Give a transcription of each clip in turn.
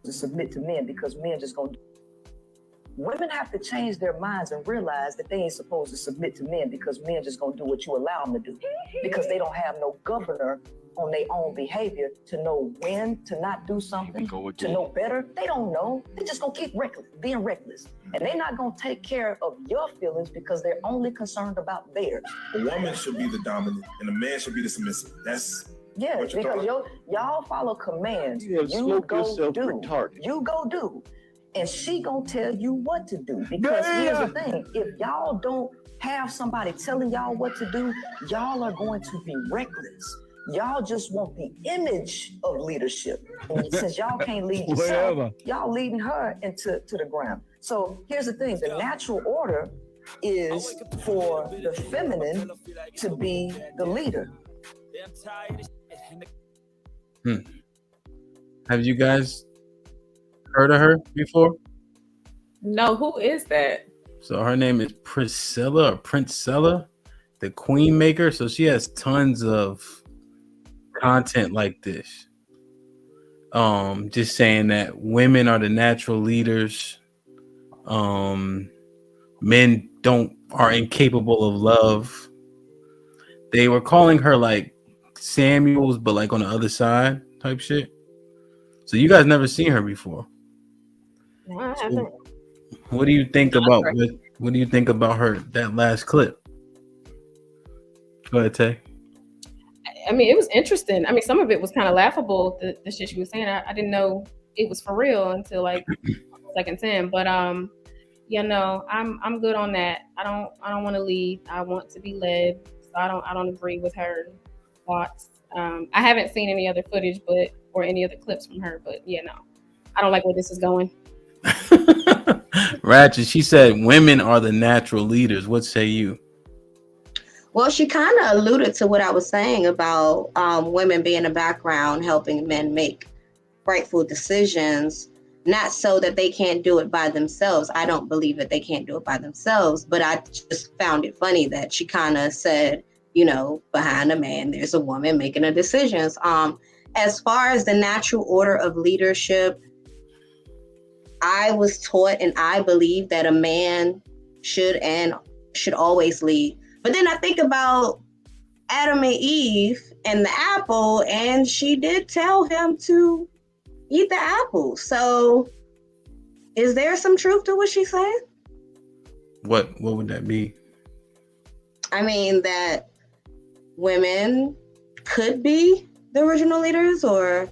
to submit to men because men just gonna. Women have to change their minds and realize that they ain't supposed to submit to men because men just gonna do what you allow them to do because they don't have no governor on their own behavior to know when to not do something, to know better. They don't know. They just gonna keep being reckless. And they're not gonna take care of your feelings because they're only concerned about theirs. A woman should be the dominant and a man should be the submissive. That's because y'all follow commands. You go do. Retarded. You go do. And she gonna tell you what to do. Because here's the thing, if y'all don't have somebody telling y'all what to do, y'all are going to be reckless. Y'all just want the image of leadership. And since y'all can't lead yourself, y'all leading her to the ground. So here's the thing, the natural order is for the feminine to be the leader. Have you guys heard of her before? No, who is that? So her name is Princella, the Queen Maker. So she has tons of content like this. Just saying that women are the natural leaders. Men are incapable of love. They were calling her like Samuels, but like on the other side type shit. So you guys never seen her before. No, I haven't. What do you think about what do you think about her that last clip? Go ahead, Tay. I mean, it was interesting. I mean, some of it was kind of laughable. The shit she was saying, I didn't know it was for real until like second 10. But you know, I'm good on that. I don't want to lead. I want to be led. So I don't agree with her thoughts. I haven't seen any other footage, or any other clips from her. But yeah, no, I don't like where this is going. Ratchet, she said women are the natural leaders. What say you? Well, she kind of alluded to what I was saying about women being in the background helping men make rightful decisions, not so that they can't do it by themselves. I don't believe that they can't do it by themselves, but I just found it funny that she kind of said, you know, behind a man, there's a woman making the decisions. As far as the natural order of leadership, I was taught and I believe that a man should always lead. But then I think about Adam and Eve and the apple, and she did tell him to eat the apple. So is there some truth to what she said? What would that be? I mean, that women could be the original leaders, or,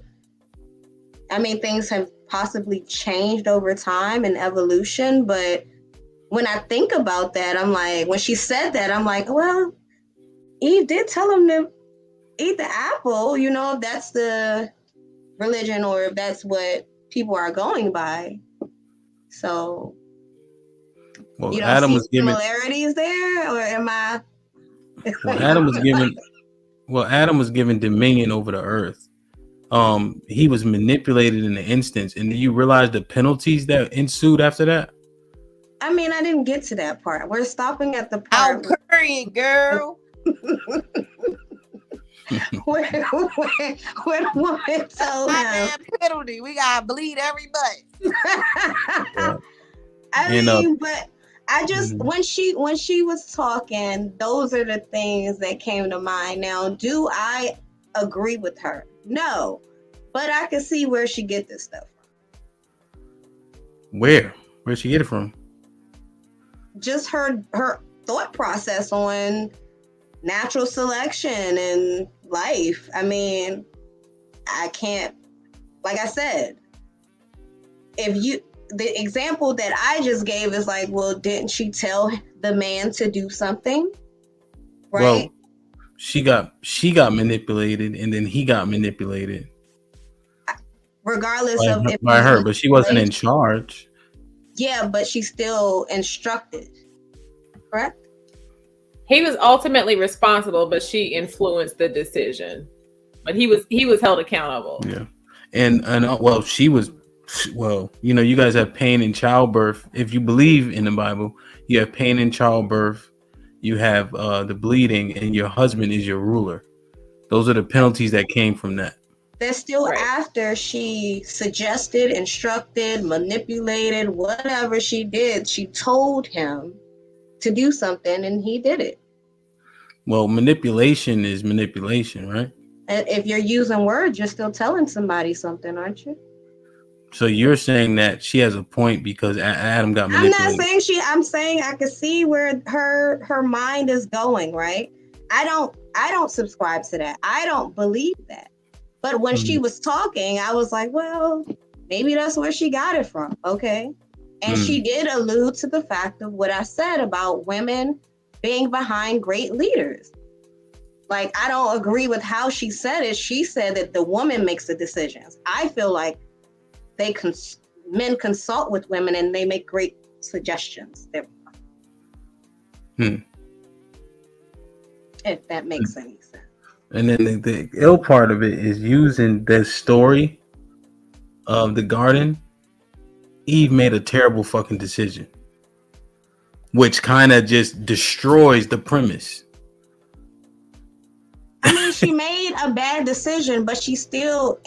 I mean, things have possibly changed over time and evolution, but when I think about that, I'm like, when she said that, I'm like, well, Eve did tell him to eat the apple, you know, if that's the religion or if that's what people are going by. So, well, you don't Adam see was given similarities there, or am I? Adam was given dominion over the earth. He was manipulated in the instance, and do you realize the penalties that ensued after that? I mean, I didn't get to that part. We're stopping at the part. Oh, period, girl. where the woman told him penalty. We gotta bleed every butt. But I just when she was talking, those are the things that came to mind. Now, do I agree with her? No, but I can see where she get this stuff from. Where'd she get it from? Just her thought process on natural selection and life. I mean, I can't, like I said, the example that I just gave is like, well, didn't she tell the man to do something? Right? Well, she got manipulated, and then he got manipulated. Regardless by her, but she wasn't in charge. Yeah, but she still instructed, correct? He was ultimately responsible, but she influenced the decision. But he was held accountable. Yeah, and she was. Well, you know, you guys have pain in childbirth. If you believe in the Bible, you have pain in childbirth. You have the bleeding, and your husband is your ruler. Those are the penalties that came from that. That's still after she suggested, instructed, manipulated, whatever she did. She told him to do something, and he did it. Well, manipulation is manipulation, right? And if you're using words, you're still telling somebody something, aren't you? So you're saying that she has a point because Adam got manipulated. I'm not saying I'm saying I can see where her mind is going, right? I don't subscribe to that. I don't believe that. But when she was talking, I was like, well, maybe that's where she got it from. Okay. And she did allude to the fact of what I said about women being behind great leaders. Like, I don't agree with how she said it. She said that the woman makes the decisions. I feel like men consult with women and they make great suggestions. If that makes any sense. And then the ill part of it is using the story of the garden. Eve made a terrible fucking decision, which kind of just destroys the premise. I mean, she made a bad decision, but she still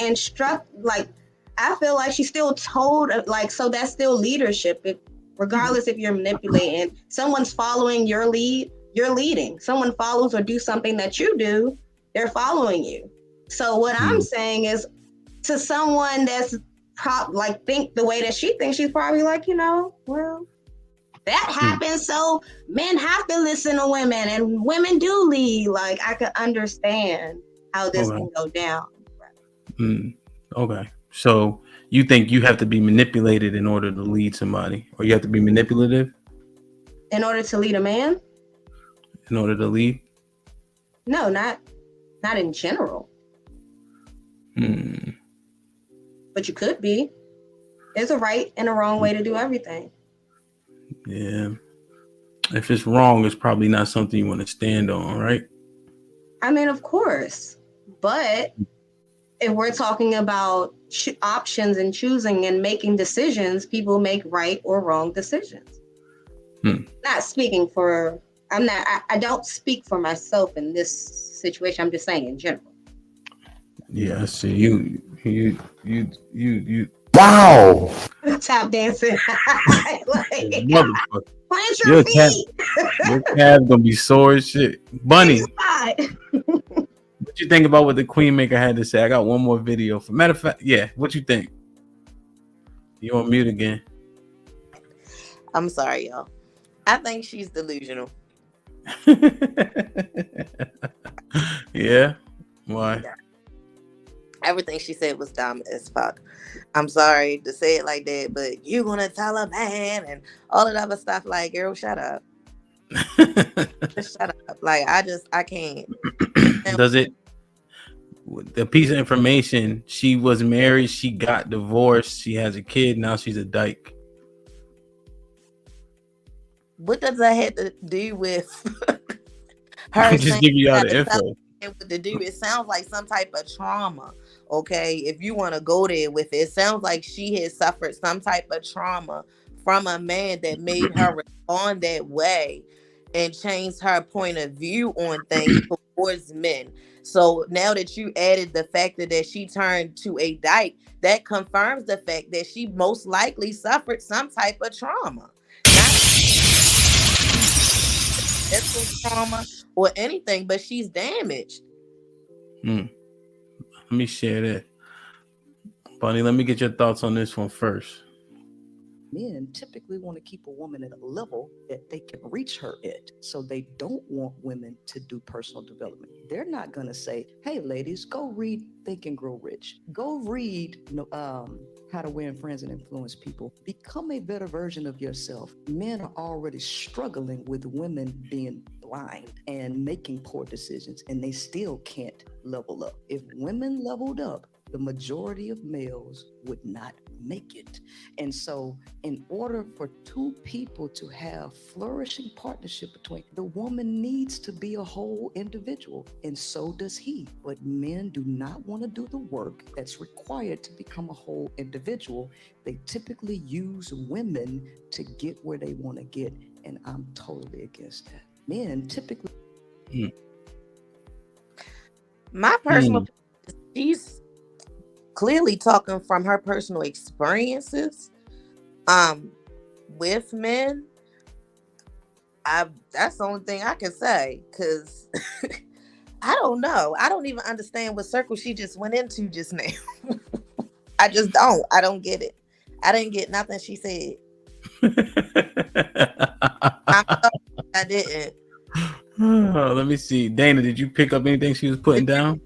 I feel like she still told, so that's still leadership. Regardless if you're manipulating, someone's following your lead, you're leading. Someone follows or do something that you do, they're following you. So what I'm saying is, to someone that's think the way that she thinks, she's probably like, well, that happens, so men have to listen to women, and women do lead. Like, I could understand how this can go down. Okay. So you think you have to be manipulated in order to lead somebody, or you have to be manipulative in order to lead a man? In order to lead? No, not in general. But you could be. There's a right and a wrong way to do everything. Yeah. If it's wrong, it's probably not something you want to stand on, right? I mean, of course. But if we're talking about options and choosing and making decisions, people make right or wrong decisions. Not speaking for, I don't speak for myself in this situation. I'm just saying in general. Yeah, I see. You. Wow. Tap dancing. Motherfucker. Plant your feet. Your calf gonna be sore as shit. Bunny. What you think about what the Queen Maker had to say? I got one more video. For matter of fact, yeah. What you think? You on mute again? I'm sorry, y'all. I think she's delusional. Yeah. Why? Everything she said was dumb as fuck. I'm sorry to say it like that, but you gonna tell a man and all of that other stuff. Like, girl, shut up. Just shut up. Like, I can't. Does it? The piece of information: she was married, she got divorced, she has a kid, now she's a dyke. What does that have to do with her? I'm just giving y'all the info. It sounds like some type of trauma. Okay, if you want to go there with it, it sounds like she has suffered some type of trauma from a man that made her respond that way and changed her point of view on things towards men. So now that you added the fact that she turned to a dyke, that confirms the fact that she most likely suffered some type of trauma. Not trauma or anything, but she's damaged. Let me share that. Bunny, let me get your thoughts on this one first. Men typically want to keep a woman at a level that they can reach her at. So they don't want women to do personal development. They're not going to say, hey, ladies, go read Think and Grow Rich. Go read How to Win Friends and Influence People. Become a better version of yourself. Men are already struggling with women being blind and making poor decisions, and they still can't level up. If women leveled up, the majority of males would not make it. And so in order for two people to have flourishing partnership between, the woman needs to be a whole individual, and so does he. But men do not want to do the work that's required to become a whole individual. They typically use women to get where they want to get, and I'm totally against that. Men typically... My personal clearly talking from her personal experiences with men. That's the only thing I can say, because I don't know. I don't even understand what circle she just went into just now. I just don't. I don't get it. I didn't get nothing she said. I didn't. Oh, let me see. Dana, did you pick up anything she was putting down?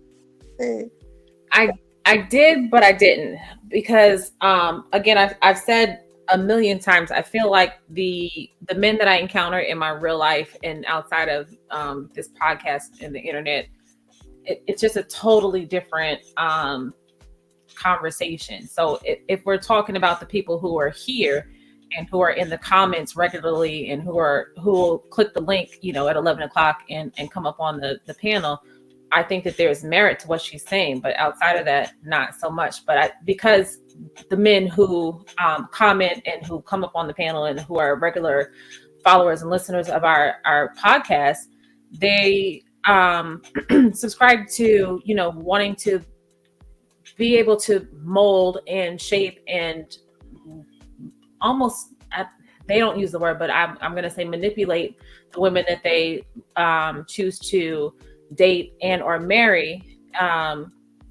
I did, but I didn't, because again, I've said a million times, I feel like the men that I encounter in my real life and outside of this podcast and the internet, it's just a totally different conversation. So if we're talking about the people who are here and who are in the comments regularly and who will click the link, at 11 o'clock and come up on the panel, I think that there's merit to what she's saying, but outside of that, not so much. But because the men who comment and who come up on the panel and who are regular followers and listeners of our podcast, they subscribe to, wanting to be able to mold and shape and almost, they don't use the word, but I'm going to say manipulate the women that they choose to date and or marry,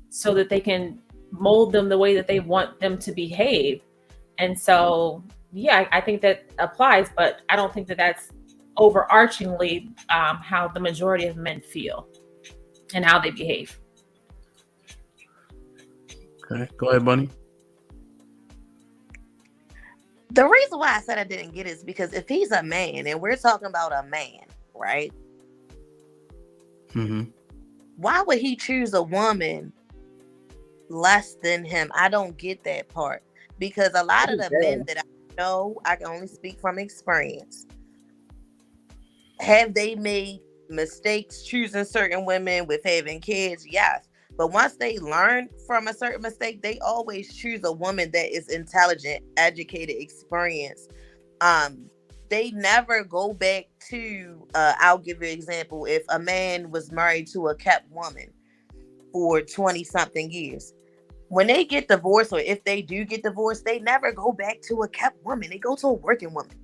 so that they can mold them the way that they want them to behave. And so, yeah, I think that applies, but I don't think that that's overarchingly how the majority of men feel and how they behave. Okay, go ahead, Bunny. The reason why I said I didn't get it is because if he's a man and we're talking about a man, right? Mm-hmm. Why would he choose a woman less than him? I don't get that part, because a lot of the men that I know, I can only speak from experience. Have they made mistakes choosing certain women with having kids? Yes. But once they learn from a certain mistake, they always choose a woman that is intelligent, educated, experienced. They never go back to, I'll give you an example. If a man was married to a kept woman for 20 something years, when they get divorced, or if they do get divorced, they never go back to a kept woman. They go to a working woman.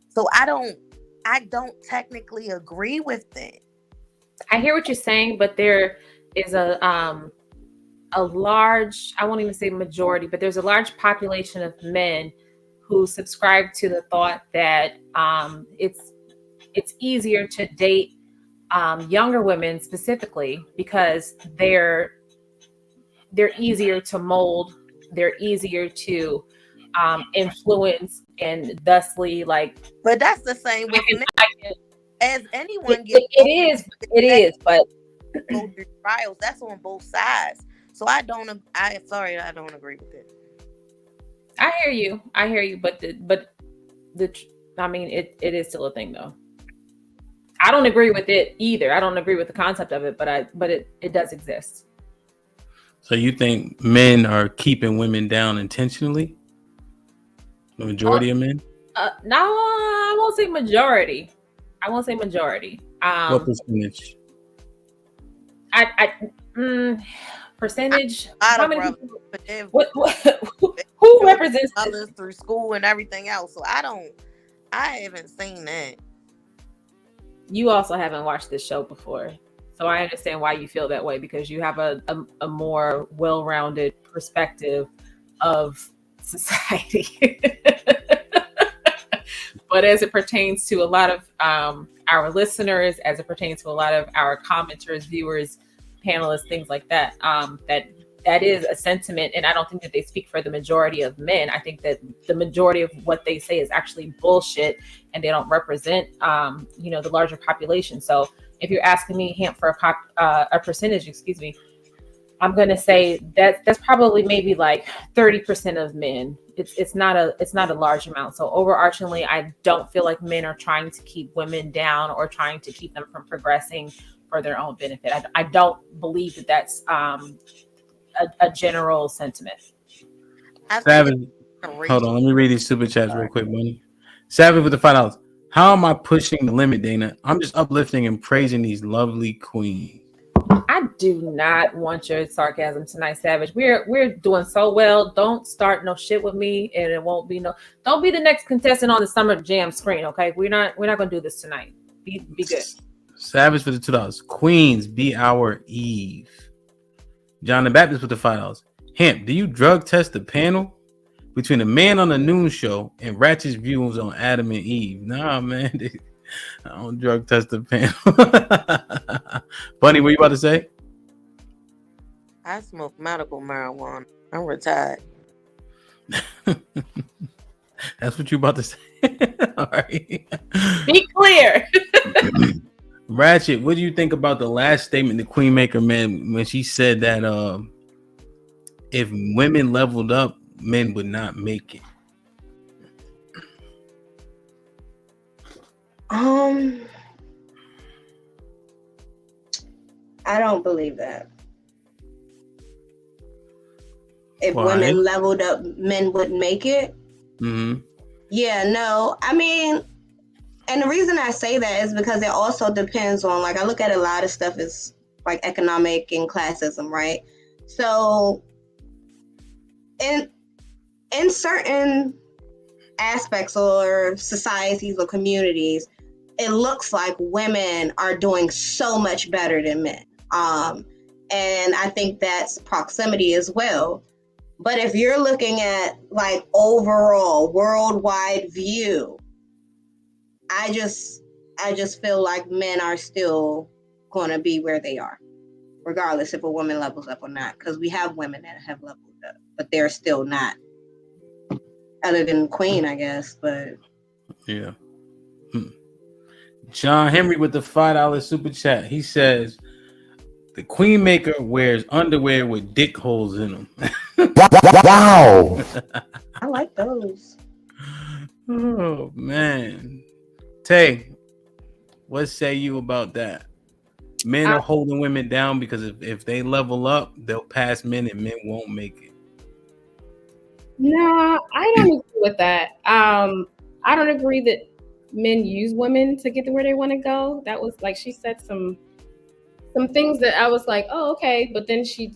So I don't technically agree with that. I hear what you're saying, but there is a large, I won't even say majority, but there's a large population of men who subscribe to the thought that it's easier to date younger women specifically because they're easier to mold, they're easier to influence, and thusly But that's the same with men. As anyone gets it is, but go through trials. That's on both sides. So I don't agree with it. I hear you, but I mean, it is still a thing though. I don't agree with it either. I don't agree with the concept of it, but it does exist. So you think men are keeping women down intentionally? The majority of men? No, I won't say majority. What percentage? Percentage. How many people, who represents others through school and everything else? So I haven't seen that. You also haven't watched this show before, so I understand why you feel that way, because you have a more well-rounded perspective of society. But as it pertains to a lot of our listeners, as it pertains to a lot of our commenters, viewers, panelists, things like that, that is a sentiment. And I don't think that they speak for the majority of men. I think that the majority of what they say is actually bullshit, and they don't represent, the larger population. So if you're asking me, Hamp, for a percentage, I'm going to say that's probably maybe like 30% of men. It's not a large amount. So overarchingly, I don't feel like men are trying to keep women down or trying to keep them from progressing for their own benefit. I don't believe that that's a general sentiment. Savage, hold on, let me read these super chats real quick, Bunny. Savage with the $5. How am I pushing the limit, Dana? I'm just uplifting and praising these lovely queens. do not want your sarcasm tonight, Savage. We're doing so well. Don't start no shit with me, and it won't be no. Don't be the next contestant on the Summer Jam screen, okay? We're not gonna do this tonight. Be good. Savage for the $2. Queens, be our Eve. John the Baptist with the $5. Hemp, do you drug test the panel between the man on the noon show and Ratchet's views on Adam and Eve? Nah, man. I don't drug test the panel. Bunny, what you about to say? I smoke medical marijuana. I'm retired. That's what you about to say. All right. Be clear. Ratchet, what do you think about the last statement the Queen Maker made when she said that if women leveled up, men would not make it? I don't believe that. If Why? women leveled up, men wouldn't make it. Mm-hmm. Yeah, no. I mean, and the reason I say that is because it also depends on, like, I look at a lot of stuff as like economic and classism, right? So in certain aspects or societies or communities, it looks like women are doing so much better than men. And I think that's proximity as well. But if you're looking at like overall worldwide view, I just feel like men are still going to be where they are, regardless if a woman levels up or not, because we have women that have leveled up, but they're still not, other than Queen, I guess. But yeah. John Henry with the $5 super chat. He says the Queen Maker wears underwear with dick holes in them. Wow. I like those. Oh man. Tay, what say you about that? Men are holding women down because if they level up, they'll pass men and men won't make it. No, I don't agree with that. I don't agree that men use women to get to where they want to go. That was like, she said some things that I was like, oh, okay. But then she,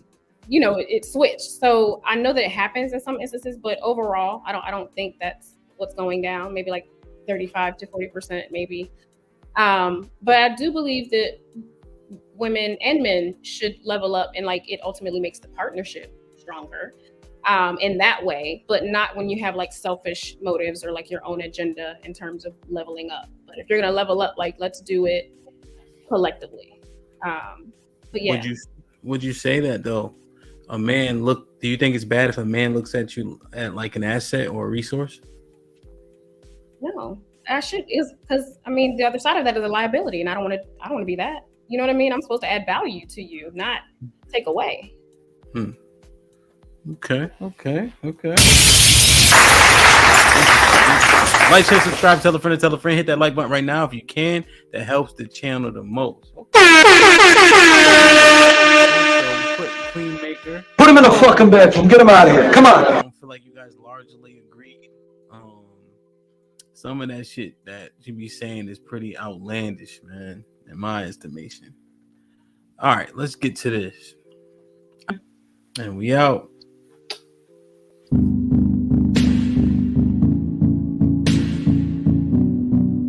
it switched. So I know that it happens in some instances, but overall, I don't think that's what's going down. Maybe like 35 to 40%, maybe. But I do believe that women and men should level up, and like it ultimately makes the partnership stronger in that way, but not when you have like selfish motives or like your own agenda in terms of leveling up. But if you're gonna level up, like let's do it collectively. But yeah. Would you say that though? Do you think it's bad if a man looks at you at like an asset or a resource? No, is because the other side of that is a liability, and I don't want to be that. You know what I mean? I'm supposed to add value to you, not take away. Okay. Like, share, subscribe, tell a friend, hit that like button right now if you can. That helps the channel the most. Queen Maker. Put him in the fucking bedroom. Get him out of here. Come on. I don't feel like you guys largely agreed. Some of that shit that you be saying is pretty outlandish, man, in my estimation. All right, let's get to this. And we out.